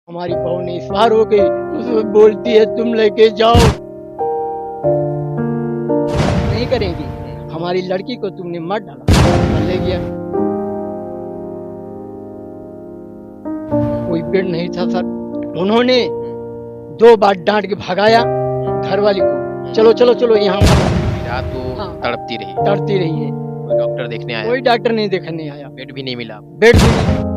हमारी बहू ने इस बार हो गई, उसमें बोलती है तुम लेके जाओ, नहीं करेंगी। हमारी लड़की को तुमने मत डाला, मैं ले गया। कोई पेड़ नहीं था सर। उन्होंने 2 बार डांट के भगाया घर वाली को, चलो चलो चलो यहाँ रात तो हाँ। तड़पती रही, डरती रही है। कोई डॉक्टर देखने आया, कोई डॉक्टर नहीं देखने आया, बेड भी नहीं मिला। बेड भी नहीं।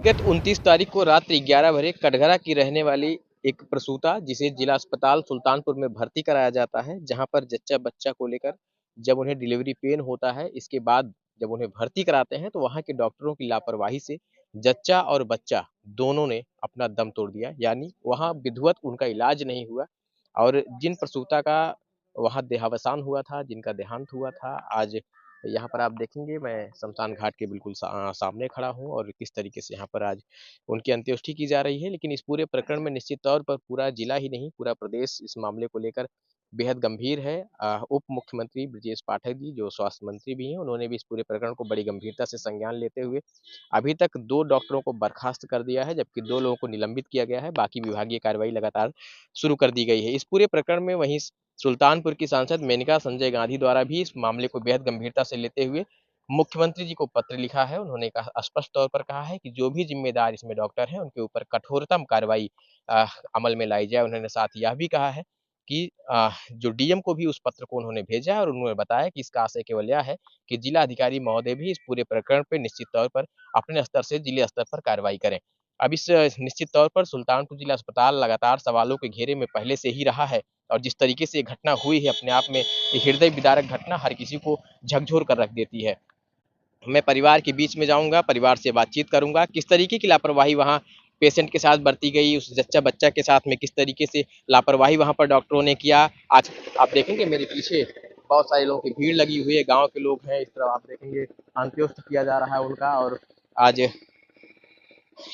गत 29 तारीख को रात्रि 11 बजे कटघरा की रहने वाली एक प्रसूता जिसे जिला अस्पताल सुल्तानपुर में भर्ती कराया जाता है, जहां पर जच्चा बच्चा को लेकर जब उन्हें डिलीवरी पेन होता है, इसके बाद जब उन्हें भर्ती कराते हैं तो वहां के डॉक्टरों की लापरवाही से जच्चा और बच्चा दोनों ने अपना दम तोड़ दिया। यानी वहां विधिवत उनका इलाज नहीं हुआ और जिन प्रसूता का वहां देहावसान हुआ था, जिनका देहांत हुआ था, आज यहाँ पर आप देखेंगे मैं शमशान घाट के बिल्कुल सामने खड़ा हूँ और किस तरीके से यहाँ पर आज उनकी अंत्येष्टि की जा रही है। लेकिन इस पूरे प्रकरण में निश्चित तौर पर पूरा जिला ही नहीं, पूरा प्रदेश इस मामले को लेकर बेहद गंभीर है। उप मुख्यमंत्री ब्रजेश पाठक जी जो स्वास्थ्य मंत्री भी हैं, उन्होंने भी इस पूरे प्रकरण को बड़ी गंभीरता से संज्ञान लेते हुए अभी तक 2 डॉक्टरों को बर्खास्त कर दिया है, जबकि 2 लोगों को निलंबित किया गया है। बाकी विभागीय कार्रवाई लगातार शुरू कर दी गई है। इस पूरे प्रकरण में वहीं सुल्तानपुर की सांसद मेनका संजय गांधी द्वारा भी इस मामले को बेहद गंभीरता से लेते हुए मुख्यमंत्री जी को पत्र लिखा है। उन्होंने कहा, स्पष्ट तौर पर कहा है कि जो भी जिम्मेदार इसमें डॉक्टर हैं उनके ऊपर कठोरतम कार्रवाई अमल में लाई जाए। उन्होंने साथ यह भी कहा है कि जो डीएम को भी उस पत्र को उन्होंने भेजा है और उन्होंने बताया कि इसका आशय केवल यह है कि जिला अधिकारी महोदय भी इस पूरे प्रकरण पर निश्चित तौर पर अपने स्तर से जिले स्तर पर कार्रवाई करें। अब इस निश्चित तौर पर सुल्तानपुर जिला अस्पताल लगातार सवालों के घेरे में पहले से ही रहा है और जिस तरीके से ये घटना हुई है अपने आप में ये हृदय विदारक घटना हर किसी को झकझोर कर रख देती है। मैं परिवार के बीच में जाऊंगा, परिवार से बातचीत करूंगा, किस तरीके की लापरवाही वहाँ पेशेंट के साथ बरती गई, उस जच्चा बच्चा के साथ में किस तरीके से लापरवाही वहाँ पर डॉक्टरों ने किया। आज आप देखेंगे मेरे पीछे बहुत सारे लोगों की भीड़ लगी हुई है, गांव के लोग हैं, इस तरह आप देखेंगे अंत्योष्ट किया जा रहा है उनका। और आज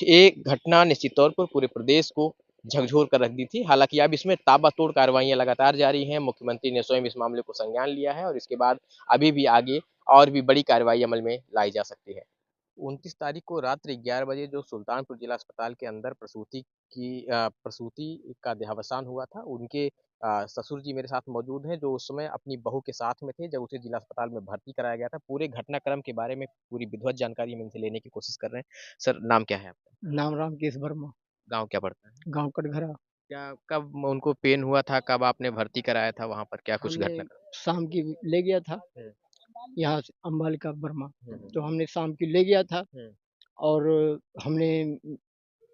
ये घटना निश्चित तौर पर पूरे प्रदेश को झकझोर कर रख दी थी। हालांकि अब इसमें ताबड़तोड़ कार्रवाइयां लगातार जारी हैं। मुख्यमंत्री ने स्वयं इस मामले को संज्ञान लिया है और इसके बाद अभी भी आगे और भी बड़ी कार्रवाई अमल में लाई जा सकती है। 29 तारीख को रात्रि 11 बजे जो सुल्तानपुर जिला अस्पताल के अंदर प्रसूति का देहावसान हुआ था, उनके ससुर जी मेरे साथ मौजूद हैं जो उस समय अपनी बहू के साथ में थे जब उसे जिला अस्पताल में भर्ती कराया गया था। पूरे घटनाक्रम के बारे में पूरी विधिवत जानकारी हम इनसे लेने की कोशिश कर रहे हैं। सर, नाम क्या है आपका? नाम रामकेश वर्मा, गाँव क्या पड़ता है? गांव कटघरा। क्या कब उनको पेन हुआ था? कब आपने भर्ती कराया था वहाँ पर? क्या कुछ हमने घटना? शाम की ले गया था हुँ, यहाँ से अम्बालिका वर्मा, हुँ, तो हमने शाम की ले गया था हुँ, और हमने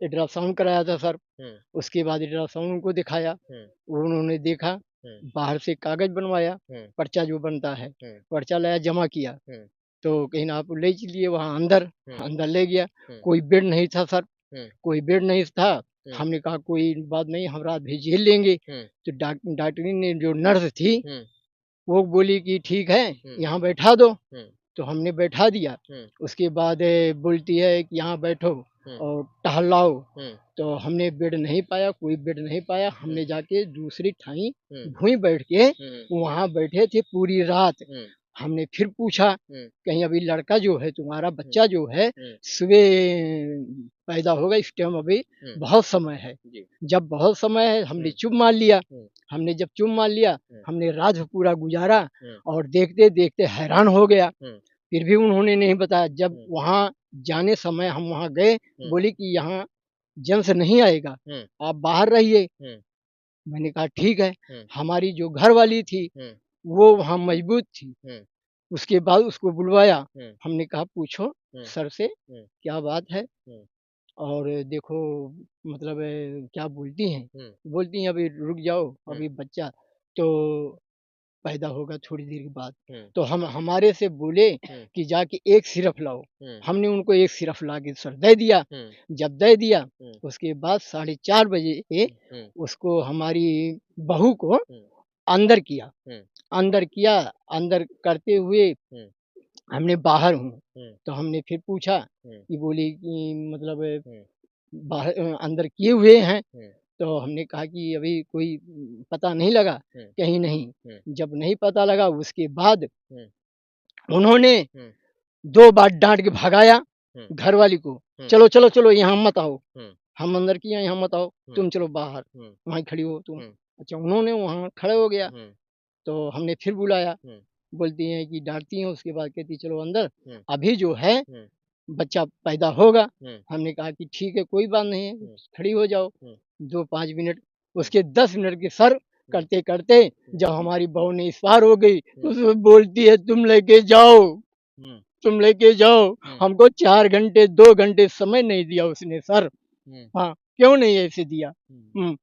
अल्ट्रासाउंड कराया था सर। हुँ, उसके बाद अल्ट्रासाउंड उनको दिखाया, हुँ, उन्होंने देखा, हुँ, बाहर से कागज़ बनवाया, हुँ, पर्चा जो बनता है, हुँ, पर्चा लाया जमा किया, हुँ, तो कहीं ना आप ले चलिए वहाँ अंदर, हुँ, अंदर ले गया। हुँ, कोई बेड नहीं था सर, हुँ, कोई बेड नहीं था। हुँ, हमने कहा कोई बात नहीं, हम रात भर झेल लेंगे। हुँ, तो डॉक्टरी ने जो नर्स थी, हुँ, वो बोली कि ठीक है, हुँ, यहाँ बैठा दो। हुँ, तो हमने बैठा दिया। हुँ, उसके बाद बोलती है कि यहाँ बैठो हुँ, और टहलाओ। हुँ, तो हमने बेड नहीं पाया, कोई बेड नहीं पाया। हुँ, हमने जाके दूसरी ठाई हुँ, भूमि बैठ के हुँ, वहाँ बैठे थे पूरी रात। हुँ, हमने फिर पूछा, हुँ, कहीं अभी लड़का जो है तुम्हारा हुँ, बच्चा जो है हुँ, सुबह पैदा होगा, इस टाइम अभी हुँ, बहुत समय है। जी, जब बहुत समय है हमने हुँ, चुप मार लिया। हुँ, हमने जब चुप मार लिया, हुँ, हमने रात पूरा गुजारा हुँ, और देखते देखते हैरान हो गया। हुँ, फिर भी उन्होंने नहीं बताया। जब हुँ, वहाँ जाने समय हम वहाँ गए, हुँ, बोले कि यहाँ जेंट्स नहीं आएगा, हुँ, आप बाहर रहिए। हुँ, मैंने कहा ठीक है। हुँ, हमारी जो घरवाली थी, हुँ, वो वहाँ मजबूत थी। हुँ, उसके बाद उसको बुलवाया। हुँ, हमने कहा पूछो हुँ, सर से हुँ, क्या बात है हुँ, और देखो मतलब क्या बोलती हैं। हुँ, बोलती हैं अभी रुक जाओ, हुँ, अभी बच्चा तो पैदा होगा थोड़ी देर के बाद। हुँ, तो हम हमारे से बोले हुँ, कि जाके एक सिरप लाओ। हुँ, हमने उनको एक सिरप ला के सर दे दिया। हुँ, जब दे दिया, हुँ, उसके बाद 4:30 बजे हुँ, उसको हमारी बहू को हुँ, अंदर किया। हुँ, अंदर किया, अंदर करते हुए हुँ, हमने बाहर हूँ। हुँ, तो हमने फिर पूछा हुँ, कि बोली कि मतलब हुँ, बाहर अंदर किए हुए हैं। हुँ, तो हमने कहा कि अभी कोई पता नहीं लगा, हुँ, कहीं नहीं। हुँ, जब नहीं पता लगा उसके बाद हुँ, उन्होंने हुँ, 2 बार डाँट के भगाया घर वाली को, हम्म। चलो चलो चलो यहाँ मत आओ, हम्म। हम अंदर किया यहाँ मत आओ, हम्म। तुम चलो बाहर, हम्म। वहीं खड़ी हो तुम। हम्म। अच्छा, उन्होंने वहाँ खड़े हो गया, हम्म। तो हमने फिर बुलाया, हम्म। बोलती हैं कि डांटती हैं, उसके बाद कहती चलो अंदर, हम्म। अभी जो है हम्म। बच्चा पैदा होगा। हम्म। हमने कहा कि ठीक है, कोई बात नहीं है, हम्म। खड़ी हो जाओ। हम्म। 2-5 मिनट, उसके 10 मिनट के सर करते करते हम्म। जब हमारी बहू ने इस पार हो गई, तो हम्म। उसमें बोलती है तुम लेके जाओ, हम्म। तुम लेके जाओ। हम्म। हमको 4 घंटे 2 घंटे समय नहीं दिया उसने सर। हम्म। हाँ, क्यों नहीं ऐसे दिया? हम्म। हुँ,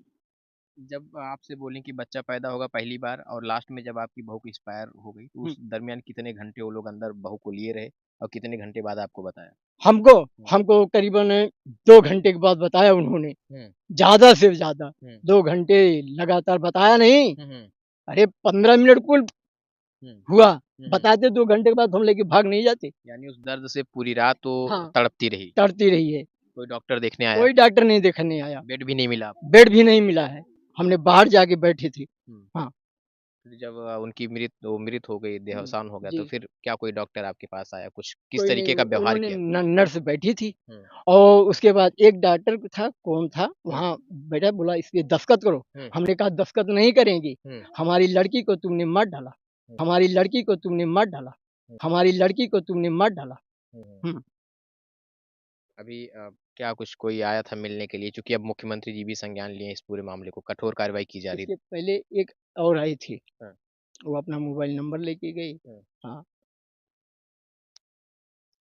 जब आपसे बोलें कि बच्चा पैदा होगा पहली बार और लास्ट में जब आपकी बहू की एक्सपायर हो गई, तो हुँ। उस दरमियान कितने घंटे वो लोग अंदर बहू को लिए रहे और कितने घंटे बाद आपको बताया? हमको हुँ। हमको करीबन 2 घंटे के बाद बताया उन्होंने, हुँ। ज़्यादा से ज़्यादा। हुँ। 2 घंटे लगातार बताया नहीं, हुँ। हुँ। अरे 15 मिनट कुल हुँ। हुआ। हुँ। हुँ। बताते 2 घंटे के बाद हम लेके भाग नहीं जाते। यानी उस दर्द से पूरी रात वो हाँ, तड़पती रही। डरती रही है। कोई डॉक्टर देखने आया? कोई डॉक्टर नहीं देखने आया, बेड भी नहीं मिला आपको? बेड भी नहीं मिला है। हमने बाहर जाके बैठी थी। हुँ। हाँ, फिर जब उनकी मृत हो गई, हुँ, देहावसान हो गया, तो जी। फिर क्या कोई डॉक्टर आपके पास आया? कुछ किस कोई नहीं, तरीके का व्यवहार उन्होंने किया? नर्स बैठी थी, हुँ। और उसके बाद एक डॉक्टर था, कौन था हुँ। वहाँ बैठा, बोला इस पे दस्तखत करो। हुँ। हमने कहा दस्तखत नहीं करेंगे, हुँ। हमारी लड़की को तुमने मत डाला, हुँ। हमारी लड़की को तुमने मत डाला, हुँ। हमारी लड़की को तुमने मत डाला। हुँ। हुँ। हुँ, अभी क्या कुछ कोई आया था मिलने के लिए? चूँकि अब मुख्यमंत्री जी भी संज्ञान लिए हैं इस पूरे मामले को, कठोर कार्रवाई की जा रही इसके है। पहले एक और आई थी, हाँ। वो अपना मोबाइल नंबर लेके गई। हाँ। हाँ,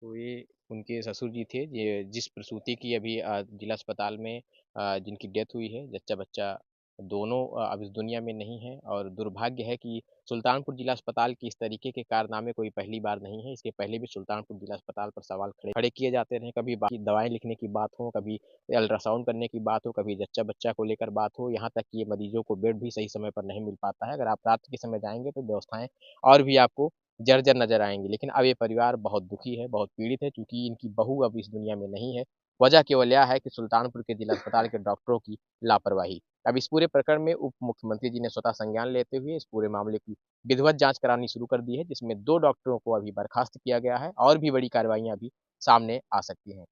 तो ये उनके ससुर जी थे, ये जिस प्रसूति की अभी जिला अस्पताल में जिनकी डेथ हुई है, जच्चा-बच्चा दोनों अब इस दुनिया में नहीं हैं और दुर्भाग्य है कि सुल्तानपुर जिला अस्पताल की इस तरीके के कारनामे कोई पहली बार नहीं है। इसके पहले भी सुल्तानपुर जिला अस्पताल पर सवाल खड़े खड़े किए जाते रहे, कभी दवाएँ लिखने की बात हो, कभी अल्ट्रासाउंड करने की बात हो, कभी जच्चा-बच्चा को लेकर बात हो, यहाँ तक कि ये मरीजों को बेड भी सही समय पर नहीं मिल पाता है। अगर आप रात के समय जाएँगे तो व्यवस्थाएँ और भी आपको जर्जर नज़र आएँगी। लेकिन अब ये परिवार बहुत दुखी है, बहुत पीड़ित है क्योंकि इनकी बहू अब इस दुनिया में नहीं है। वजह केवल यह है कि सुल्तानपुर के जिला अस्पताल के डॉक्टरों की लापरवाही। अब इस पूरे प्रकरण में उप मुख्यमंत्री जी ने स्वतः संज्ञान लेते हुए इस पूरे मामले की विधिवत जाँच करानी शुरू कर दी है, जिसमें 2 डॉक्टरों को अभी बर्खास्त किया गया है और भी बड़ी कार्रवाइयाँ अभी सामने आ सकती हैं।